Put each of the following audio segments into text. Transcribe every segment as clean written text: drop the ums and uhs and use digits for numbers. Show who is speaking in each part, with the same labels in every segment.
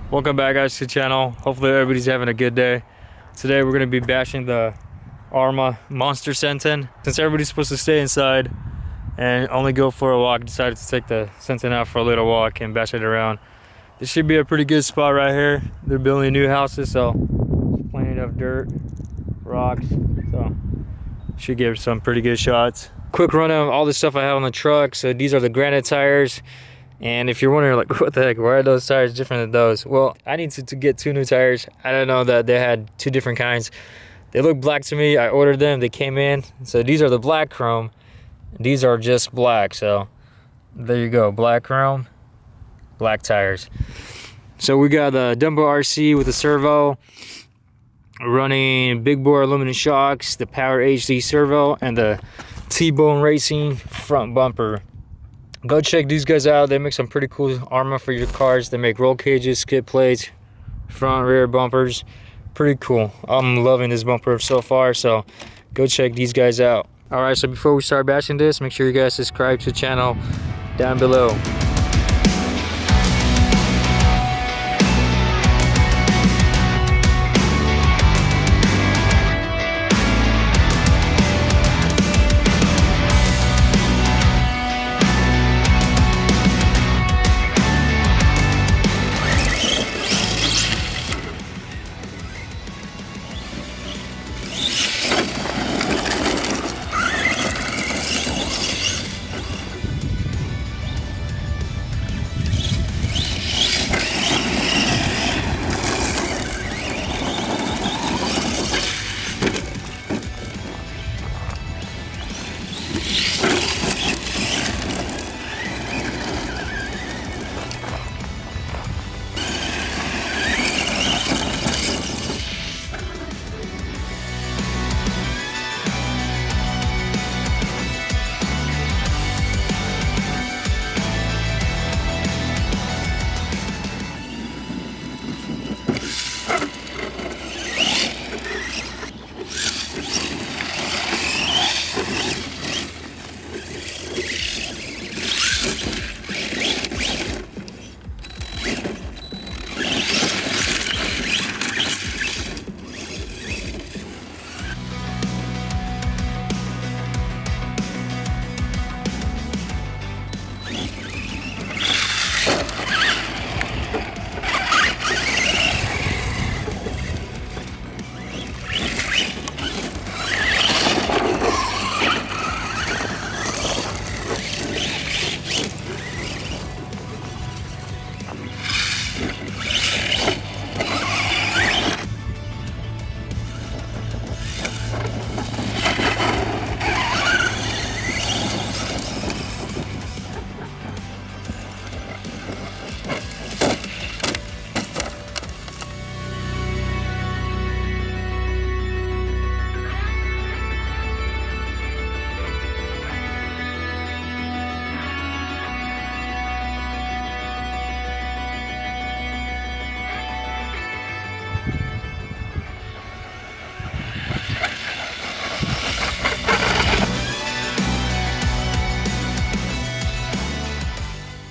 Speaker 1: Welcome back, guys, to the channel. Hopefully everybody's having a good day. Today we're going to be bashing the ARRMA Monster Senton. Since everybody's supposed to stay inside and only go for a walk, decided to take the Senton out for a little walk and bash it around. This should be a pretty good spot right here. They're building new houses, so plenty of dirt, rocks, so should give some pretty good shots. Quick rundown of all the stuff I have on the truck. So these are the Granite tires. And if you're wondering, like, what the heck, why are those tires different than those? Well, I need to get two new tires. I don't know that they had two different kinds. They look black to me. I ordered them, they came in. So these are the black chrome. These are just black. So there you go, black chrome, black tires. So we got the Dumbo RC with the Servo, running big bore aluminum shocks, the PowerHD Servo, and the T-Bone Racing front bumper. Go check these guys out. They make some pretty cool ARRMA for your cars. They make roll cages, skid plates, front rear bumpers. Pretty cool. I'm loving this bumper so far, so go check these guys out. All right, so before we start bashing this, make sure you guys subscribe to the channel down below.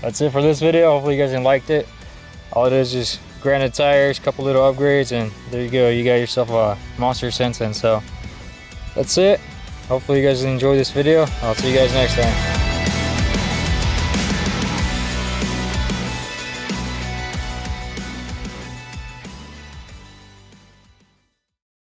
Speaker 1: That's it for this video. Hopefully you guys liked it. All it is Granite tires, couple little upgrades, and there you go. You got yourself a Monster Senton. So that's it. Hopefully you guys enjoy this video. I'll see you guys next time.